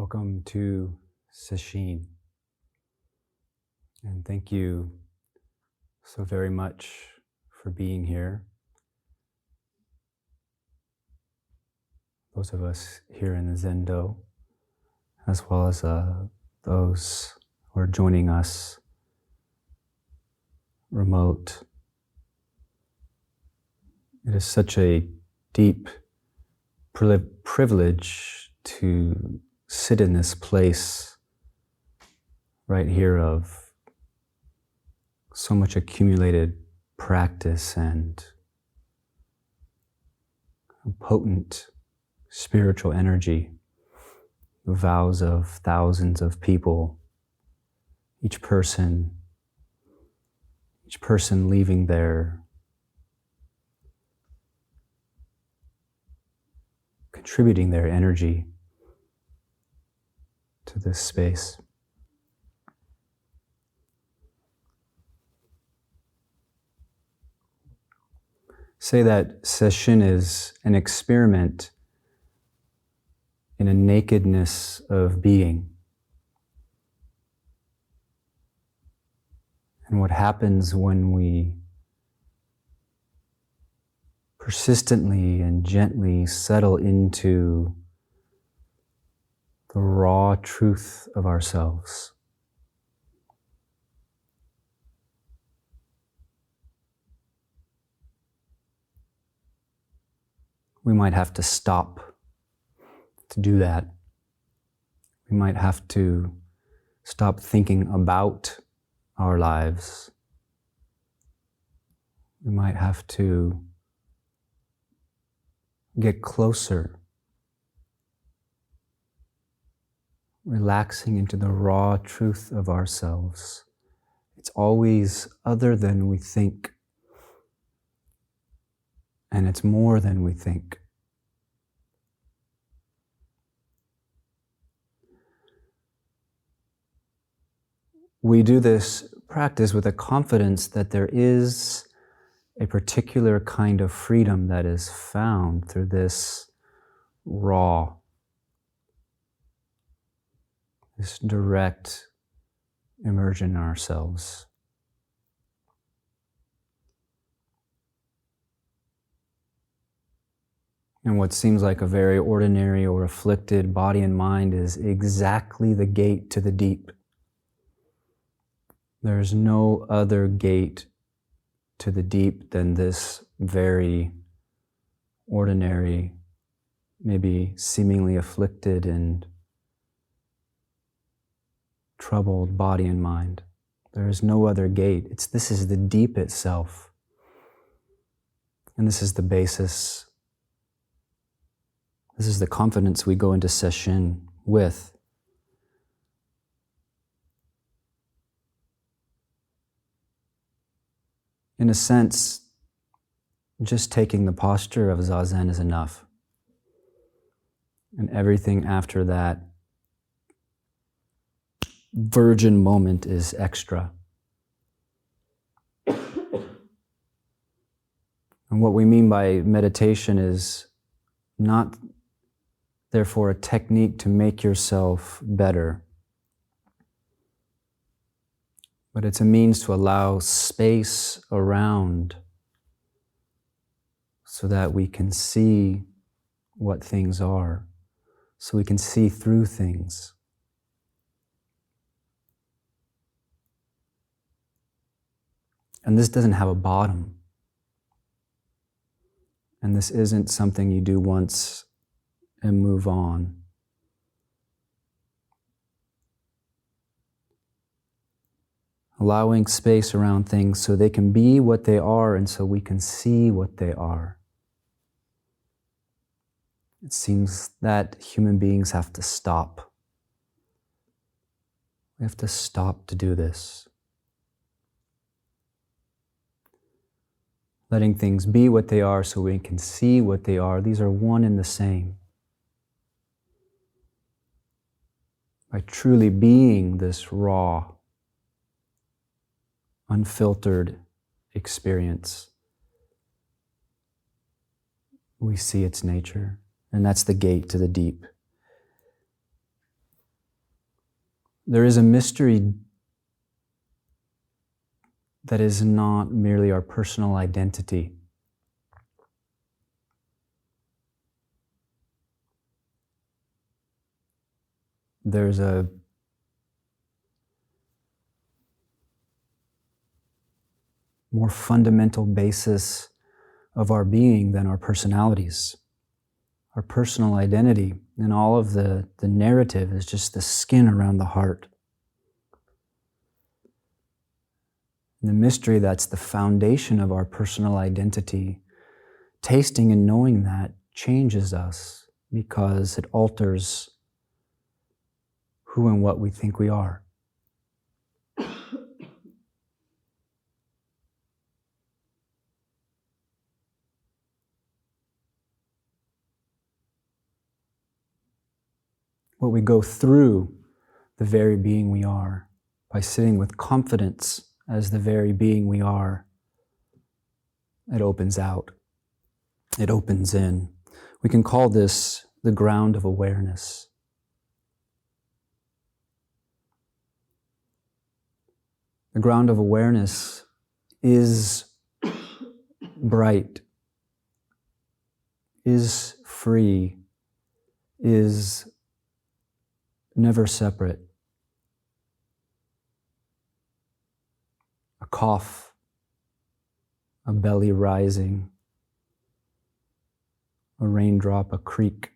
Welcome to Sesshin, and thank you so very much for being here. Those of us here in the Zendo, as well as those who are joining us remote. It is such a deep privilege to sit in this place right here of so much accumulated practice and potent spiritual energy, the vows of thousands of people, each person leaving there contributing their energy to this space. Say that Sesshin is an experiment in a nakedness of being. And what happens when we persistently and gently settle into the raw truth of ourselves. We might have to stop to do that. We might have to stop thinking about our lives. We might have to get closer, relaxing into the raw truth of ourselves. It's always other than we think, and it's more than we think. We do this practice with a confidence that there is a particular kind of freedom that is found through this raw, this direct immersion in ourselves. And what seems like a very ordinary or afflicted body and mind is exactly the gate to the deep. There's no other gate to the deep than this very ordinary, maybe seemingly afflicted and troubled body and mind. There is no other gate. This is the deep itself. And this is the basis. This is the confidence we go into Sesshin with. In a sense, just taking the posture of Zazen is enough. And everything after that virgin moment is extra. And what we mean by meditation is not, therefore, a technique to make yourself better, but it's a means to allow space around so that we can see what things are, so we can see through things. And this doesn't have a bottom. And this isn't something you do once and move on. Allowing space around things so they can be what they are and so we can see what they are. It seems that human beings have to stop. We have to stop to do this. Letting things be what they are so we can see what they are. These are one and the same. By truly being this raw, unfiltered experience, we see its nature, and that's the gate to the deep. there is a mystery that is not merely our personal identity. There's a more fundamental basis of our being than our personalities. Our personal identity and all of the narrative is just the skin around the heart. And the mystery that's the foundation of our personal identity, tasting and knowing that changes us because it alters who and what we think we are. What we go through the very being we are by sitting with confidence as the very being we are, it opens out. It opens in. We can call this the ground of awareness. The ground of awareness is bright, is free, is never separate. A cough, a belly rising, a raindrop, a creak.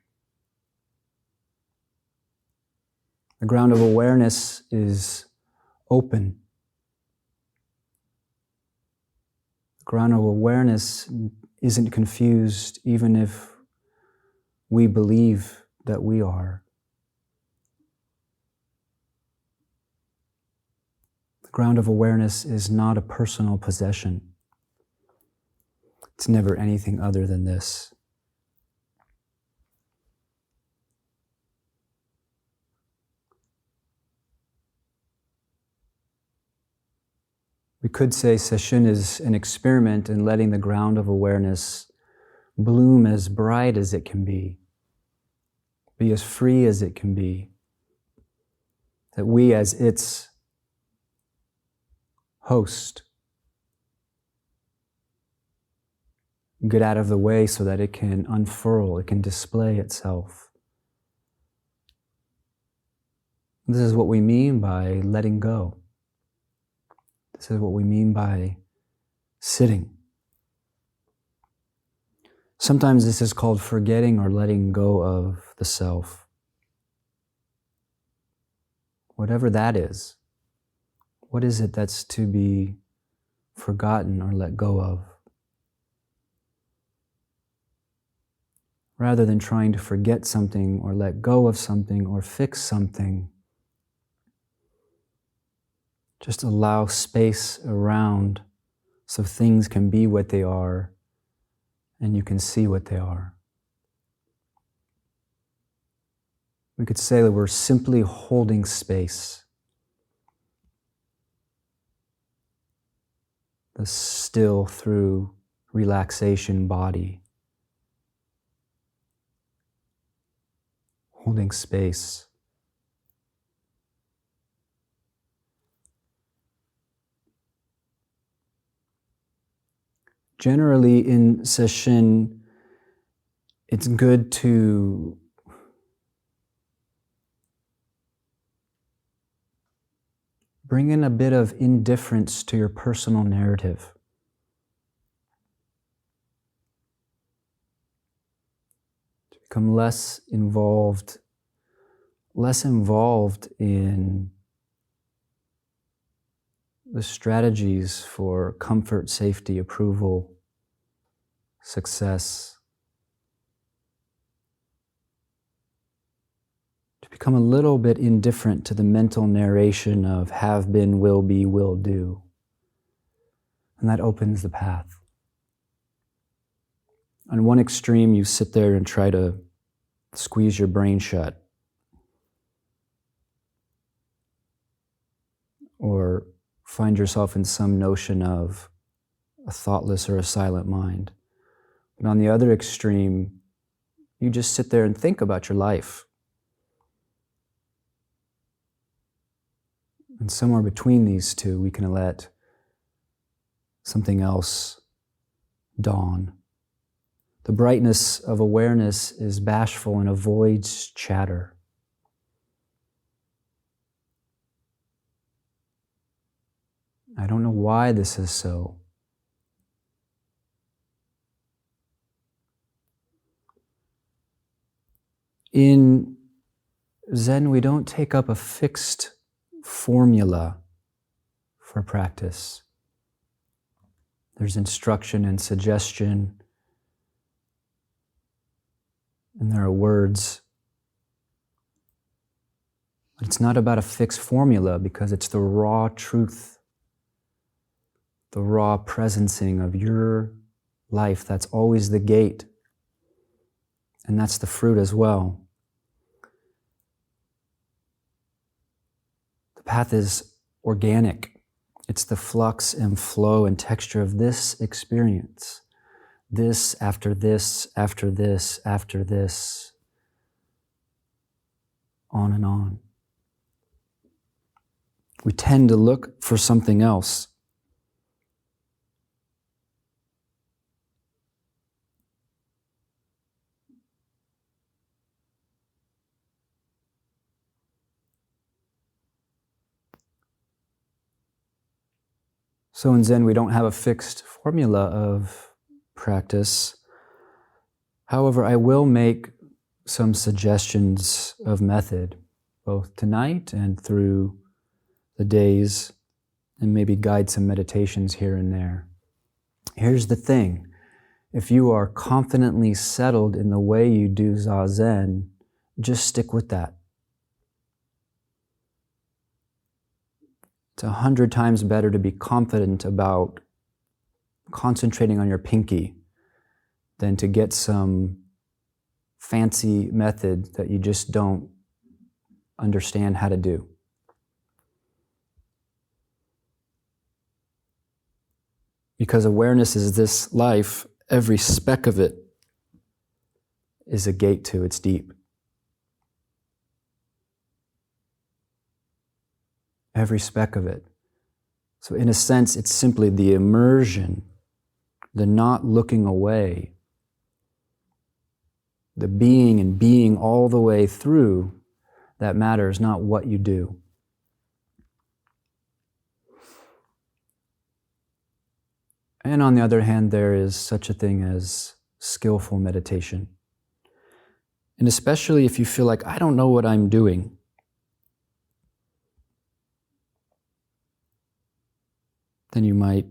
The ground of awareness is open. The ground of awareness isn't confused even if we believe that we are. The ground of awareness is not a personal possession. It's never anything other than this. We could say sesshin is an experiment in letting the ground of awareness bloom as bright as it can be as free as it can be. That we as its host get out of the way so that it can unfurl, it can display itself. This is what we mean by letting go. This is what we mean by sitting. Sometimes this is called forgetting or letting go of the self. Whatever that is, what is it that's to be forgotten or let go of? Rather than trying to forget something or let go of something or fix something, just allow space around so things can be what they are and you can see what they are. We could say that we're simply holding space. The still through relaxation body. Holding space. Generally in sesshin, it's good to bring in a bit of indifference to your personal narrative. To become less involved in the strategies for comfort, safety, approval, success. To become a little bit indifferent to the mental narration of have been, will be, will do. And that opens the path. On one extreme, you sit there and try to squeeze your brain shut. Or find yourself in some notion of a thoughtless or a silent mind. But on the other extreme, you just sit there and think about your life. And somewhere between these two, we can let something else dawn. The brightness of awareness is bashful and avoids chatter. I don't know why this is so. In Zen, we don't take up a fixed formula for practice. There's instruction and suggestion, and there are words. But it's not about a fixed formula because it's the raw truth, the raw presencing of your life. That's always the gate, and that's the fruit as well. The path is organic. It's the flux and flow and texture of this experience. This after this, after this, after this, on and on. We tend to look for something else. So in Zen, we don't have a fixed formula of practice. However, I will make some suggestions of method, both tonight and through the days, and maybe guide some meditations here and there. Here's the thing. If you are confidently settled in the way you do Zazen, just stick with that. It's 100 times better to be confident about concentrating on your pinky than to get some fancy method that you just don't understand how to do. Because awareness is this life, every speck of it is a gate to its deep. Every speck of it. So in a sense, it's simply the immersion, the not looking away, the being and being all the way through that matters, not what you do. And on the other hand, there is such a thing as skillful meditation. And especially if you feel like, I don't know what I'm doing, then you might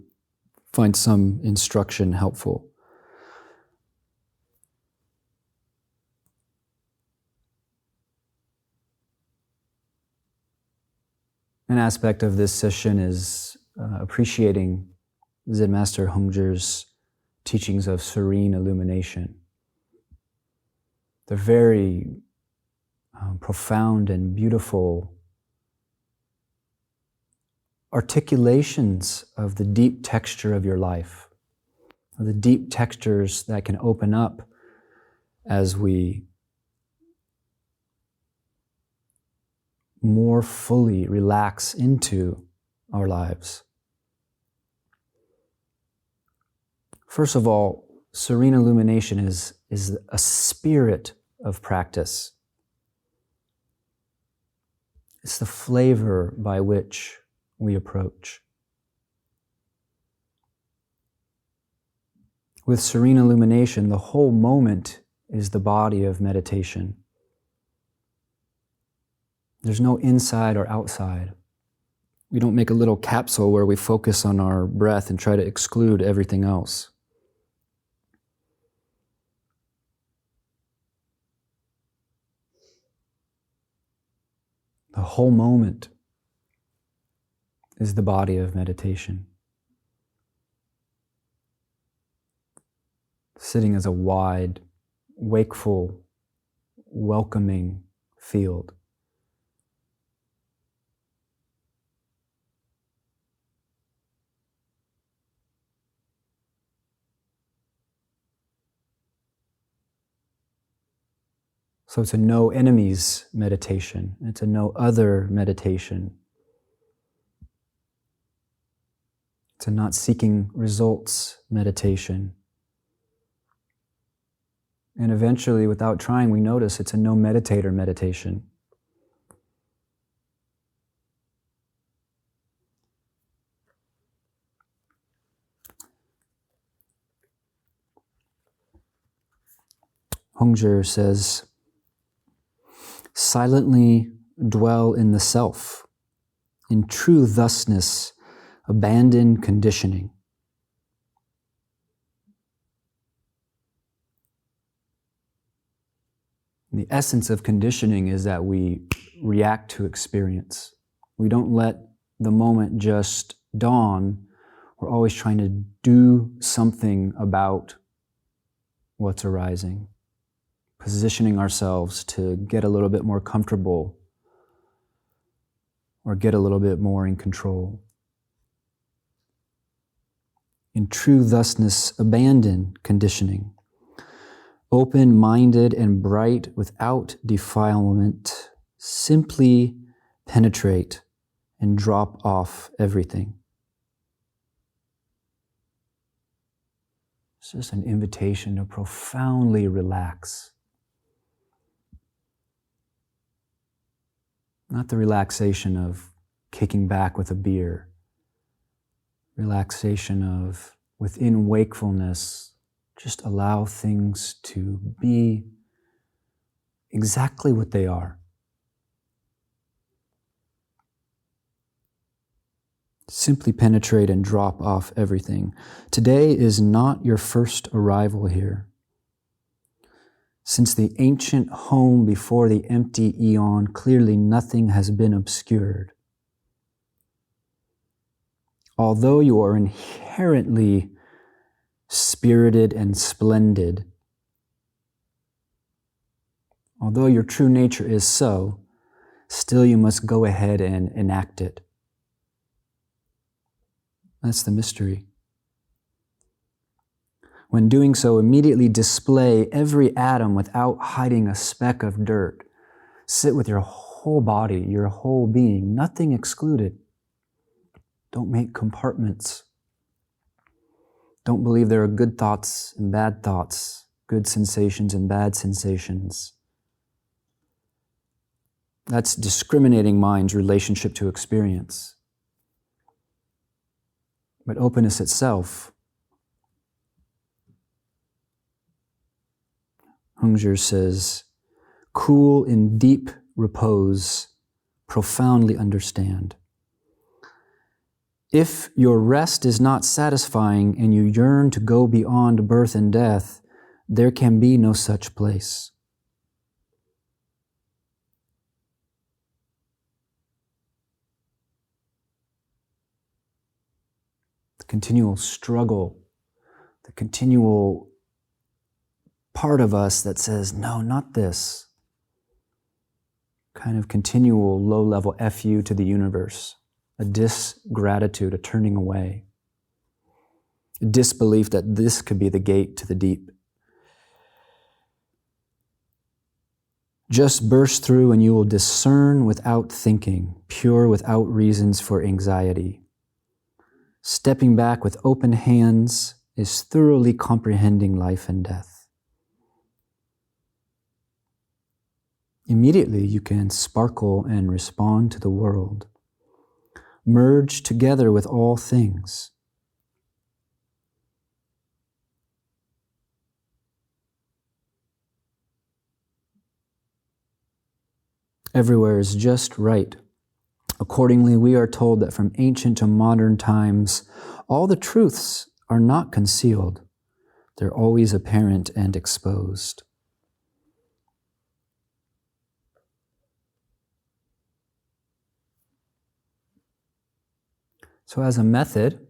find some instruction helpful. An aspect of this session is appreciating Zen Master Hongzhi's teachings of serene illumination. They're very profound and beautiful articulations of the deep texture of your life, of the deep textures that can open up as we more fully relax into our lives. First of all, serene illumination is a spirit of practice. It's the flavor by which we approach. With serene illumination, the whole moment is the body of meditation. There's no inside or outside. We don't make a little capsule where we focus on our breath and try to exclude everything else. The whole moment is the body of meditation. Sitting as a wide, wakeful, welcoming field. So it's a no enemies meditation. It's a no other meditation. It's a not seeking results meditation. And eventually, without trying, we notice it's a no meditator meditation. Hongzhi says, silently dwell in the self. In true thusness, abandon conditioning. The essence of conditioning is that we react to experience. We don't let the moment just dawn. We're always trying to do something about what's arising, positioning ourselves to get a little bit more comfortable or get a little bit more in control. In true thusness, abandon conditioning. Open-minded and bright without defilement, simply penetrate and drop off everything. It's just an invitation to profoundly relax. Not the relaxation of kicking back with a beer. Relaxation of, within wakefulness, just allow things to be exactly what they are. Simply penetrate and drop off everything. Today is not your first arrival here. Since the ancient home before the empty eon, clearly nothing has been obscured. Although you are inherently spirited and splendid, although your true nature is so, still you must go ahead and enact it. That's the mystery. When doing so, immediately display every atom without hiding a speck of dirt. Sit with your whole body, your whole being, nothing excluded. Don't make compartments. Don't believe there are good thoughts and bad thoughts, good sensations and bad sensations. That's discriminating mind's relationship to experience. But openness itself, Hongzhi says, cool in deep repose, profoundly understand. If your rest is not satisfying and you yearn to go beyond birth and death, there can be no such place. The continual struggle, the continual part of us that says, no, not this. Kind of continual low-level FU to the universe. A disgratitude, a turning away. A disbelief that this could be the gate to the deep. Just burst through and you will discern without thinking, pure without reasons for anxiety. Stepping back with open hands is thoroughly comprehending life and death. Immediately you can sparkle and respond to the world. Merge together with all things. Everywhere is just right. Accordingly, we are told that from ancient to modern times, all the truths are not concealed. They're always apparent and exposed. So as a method,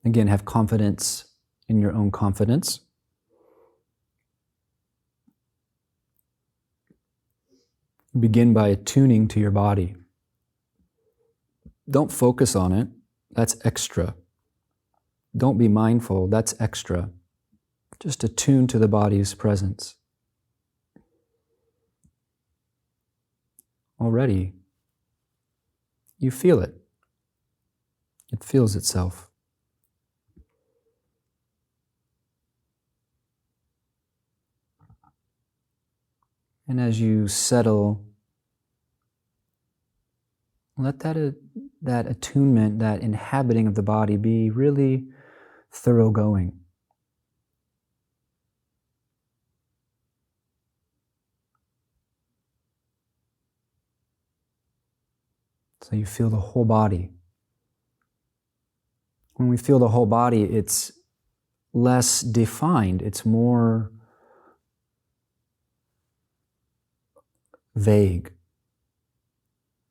again, have confidence in your own confidence. Begin by attuning to your body. Don't focus on it. That's extra. Don't be mindful. That's extra. Just attune to the body's presence. Already, you feel it. It feels itself. And as you settle, let that attunement, that inhabiting of the body be really thoroughgoing. So you feel the whole body. When we feel the whole body, it's less defined, it's more vague.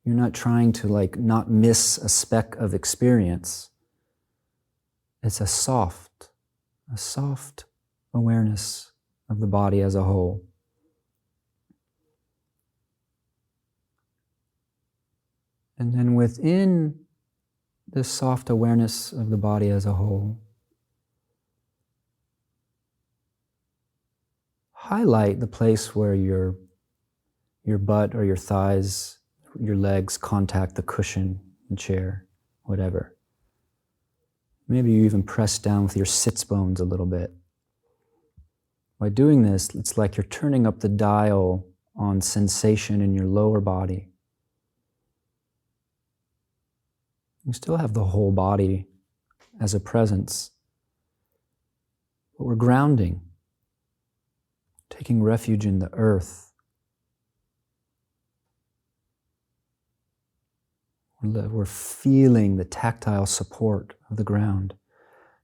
You're not trying to not miss a speck of experience. It's a soft awareness of the body as a whole. And then within this soft awareness of the body as a whole, highlight the place where your butt or your thighs, your legs contact the cushion, the chair, whatever. Maybe you even press down with your sits bones a little bit. By doing this, it's like you're turning up the dial on sensation in your lower body. You still have the whole body as a presence, but we're grounding, taking refuge in the earth. We're feeling the tactile support of the ground,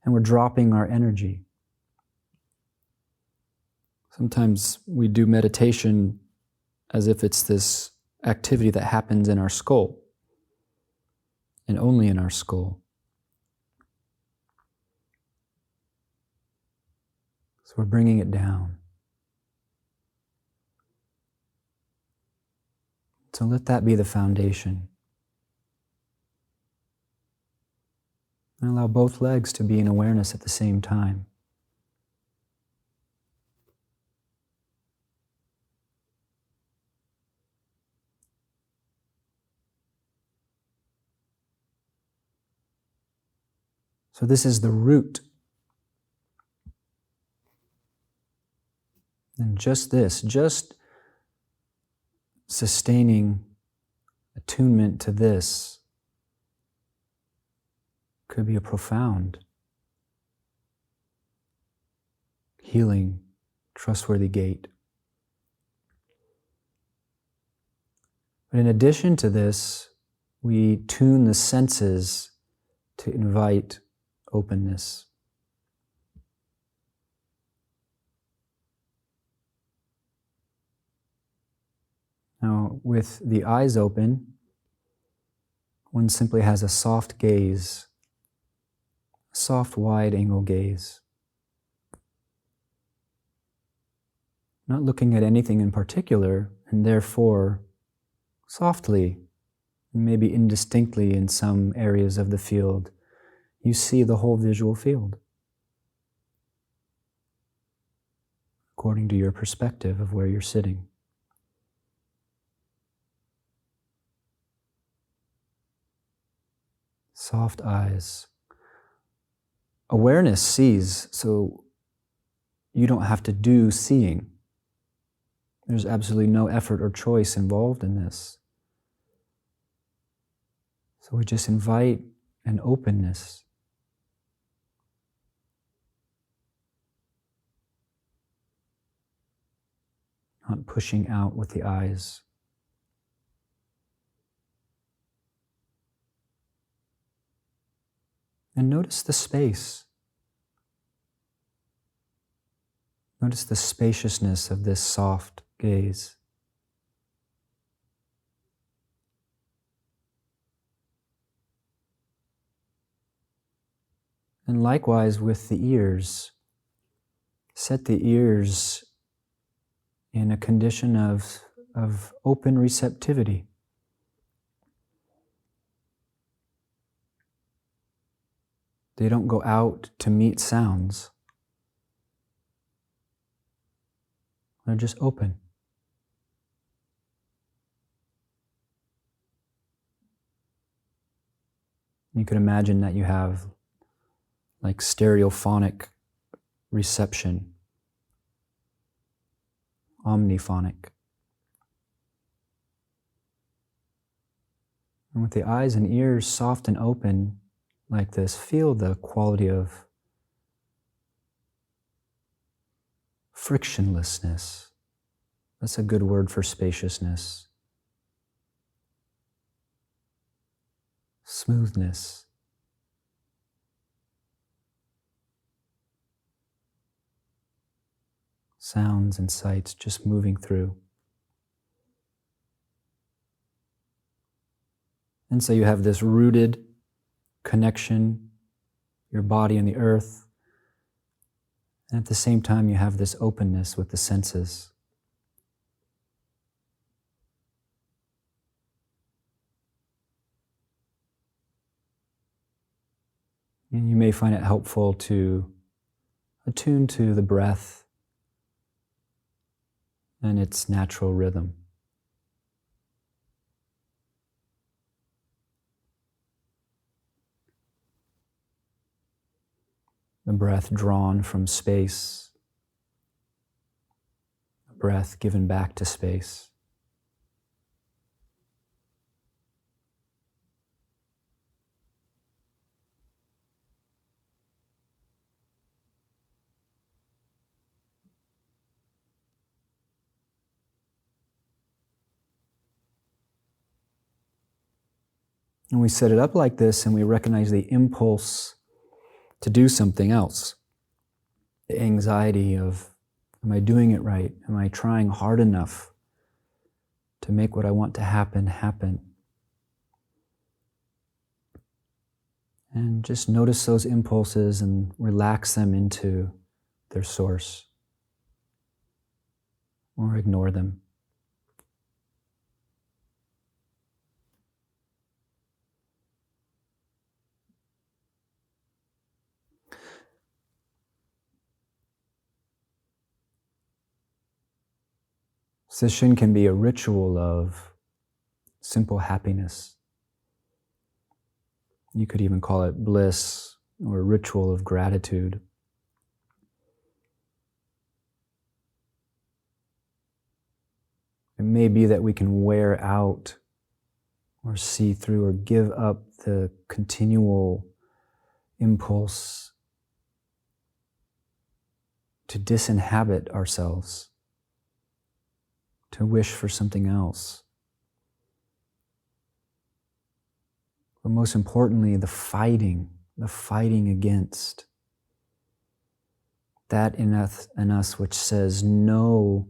and we're dropping our energy. Sometimes we do meditation as if it's this activity that happens in our skull, and only in our skull. So we're bringing it down. So let that be the foundation. And allow both legs to be in awareness at the same time. So this is the root. And just sustaining attunement to this could be a profound, healing, trustworthy gate. But in addition to this, we tune the senses to invite openness. Now, with the eyes open, one simply has a soft gaze, a soft, wide-angle gaze. Not looking at anything in particular, and therefore softly, and maybe indistinctly in some areas of the field, you see the whole visual field according to your perspective of where you're sitting. Soft eyes. Awareness sees, so you don't have to do seeing. There's absolutely no effort or choice involved in this. So we just invite an openness. Not pushing out with the eyes. And notice the space. Notice the spaciousness of this soft gaze. And likewise with the ears. Set the ears in a condition of open receptivity. They don't go out to meet sounds. They're just open. You could imagine that you have like stereophonic reception, omniphonic. And with the eyes and ears soft and open like this, feel the quality of frictionlessness. That's a good word for spaciousness. Smoothness. Sounds and sights just moving through. And so you have this rooted connection, your body and the earth. And at the same time, you have this openness with the senses. And you may find it helpful to attune to the breath and its natural rhythm. The breath drawn from space, the breath given back to space. And we set it up like this, and we recognize the impulse to do something else. The anxiety of, am I doing it right? Am I trying hard enough to make what I want to happen, happen? And just notice those impulses and relax them into their source, or ignore them. Sesshin can be a ritual of simple happiness. You could even call it bliss or a ritual of gratitude. It may be that we can wear out or see through or give up the continual impulse to disinhabit ourselves, to wish for something else. But most importantly, the fighting against that in us which says no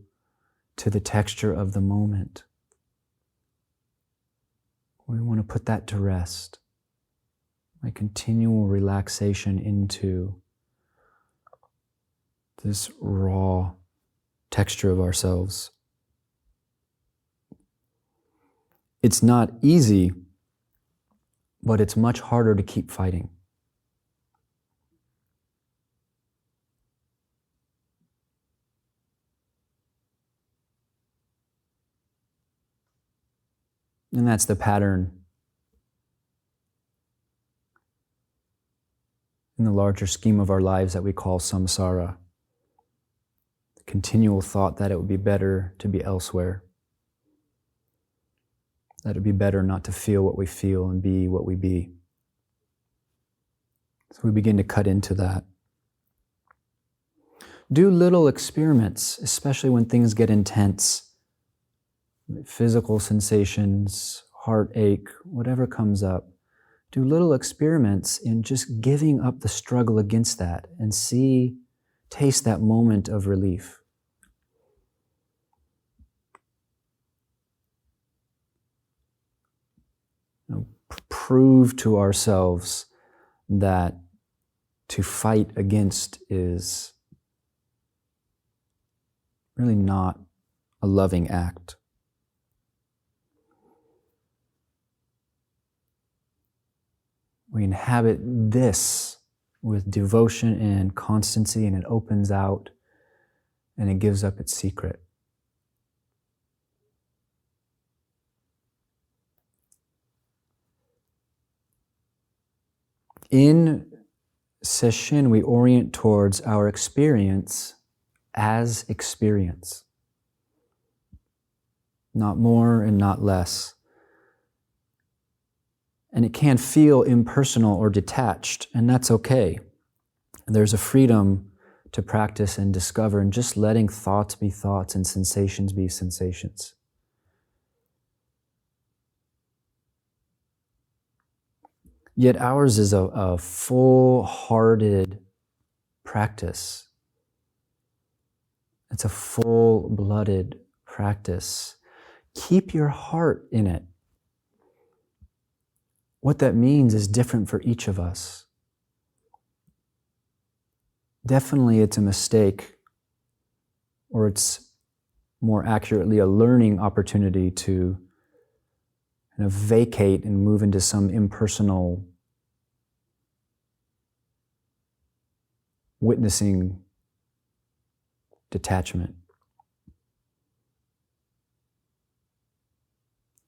to the texture of the moment. We want to put that to rest by continual relaxation into this raw texture of ourselves. It's not easy, but it's much harder to keep fighting. And that's the pattern in the larger scheme of our lives that we call samsara. The continual thought that it would be better to be elsewhere. That it would be better not to feel what we feel and be what we be. So we begin to cut into that. Do little experiments, especially when things get intense. Physical sensations, heartache, whatever comes up. Do little experiments in just giving up the struggle against that and taste that moment of relief. Prove to ourselves that to fight against is really not a loving act. We inhabit this with devotion and constancy, and it opens out and it gives up its secret. In sesshin, we orient towards our experience as experience. Not more and not less. And it can feel impersonal or detached, and that's okay. There's a freedom to practice and discover and just letting thoughts be thoughts and sensations be sensations. Yet ours is a full-hearted practice. It's a full-blooded practice. Keep your heart in it. What that means is different for each of us. Definitely it's a mistake, or it's more accurately a learning opportunity to kind of vacate and move into some impersonal witnessing detachment.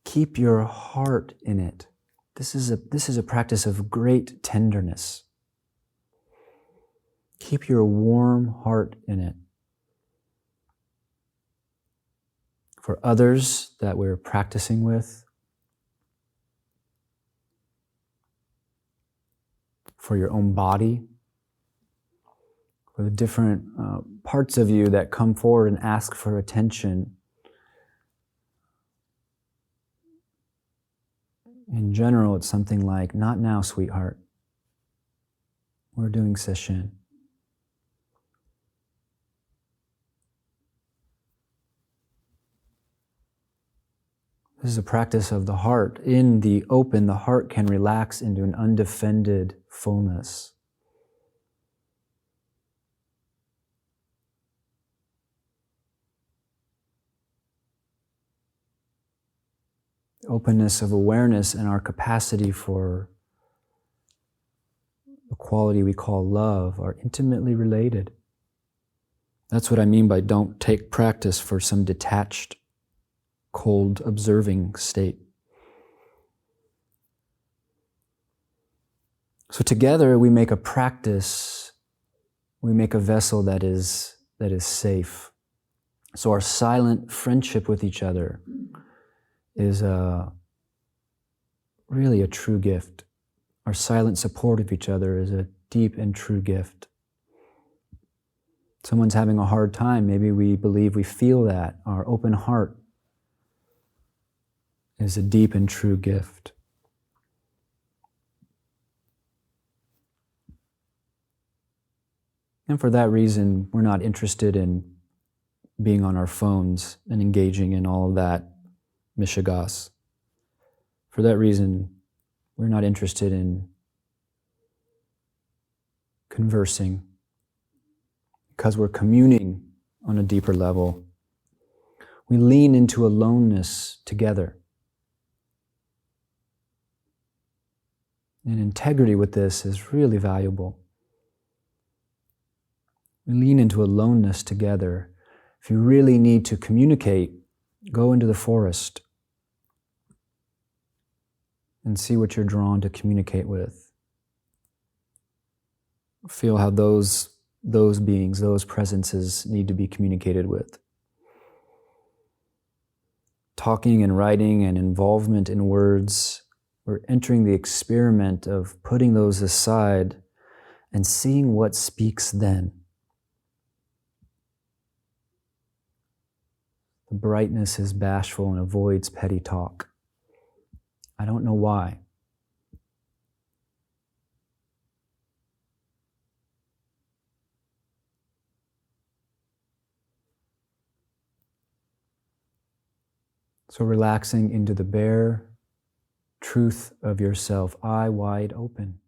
Keep your heart in it. This is a practice of great tenderness. Keep your warm heart in it. For others that we're practicing with, for your own body, for the different parts of you that come forward and ask for attention. In general, it's something like, "Not now, sweetheart. We're doing sesshin." This is a practice of the heart. In the open, the heart can relax into an undefended fullness. Openness of awareness and our capacity for the quality we call love are intimately related. That's what I mean by don't take practice for some detached, cold, observing state. So together we make a practice, we make a vessel that is safe. So our silent friendship with each other is really a true gift. Our silent support of each other is a deep and true gift. Someone's having a hard time, maybe we believe we feel that. Our open heart is a deep and true gift. And for that reason, we're not interested in being on our phones and engaging in all of that mishigas. For that reason, we're not interested in conversing, because we're communing on a deeper level. We lean into aloneness together. And integrity with this is really valuable. We lean into aloneness together. If you really need to communicate, go into the forest and see what you're drawn to communicate with. Feel how those beings, those presences need to be communicated with. Talking and writing and involvement in words, we're entering the experiment of putting those aside and seeing what speaks then. The brightness is bashful and avoids petty talk. I don't know why. So relaxing into the bare truth of yourself, eye wide open.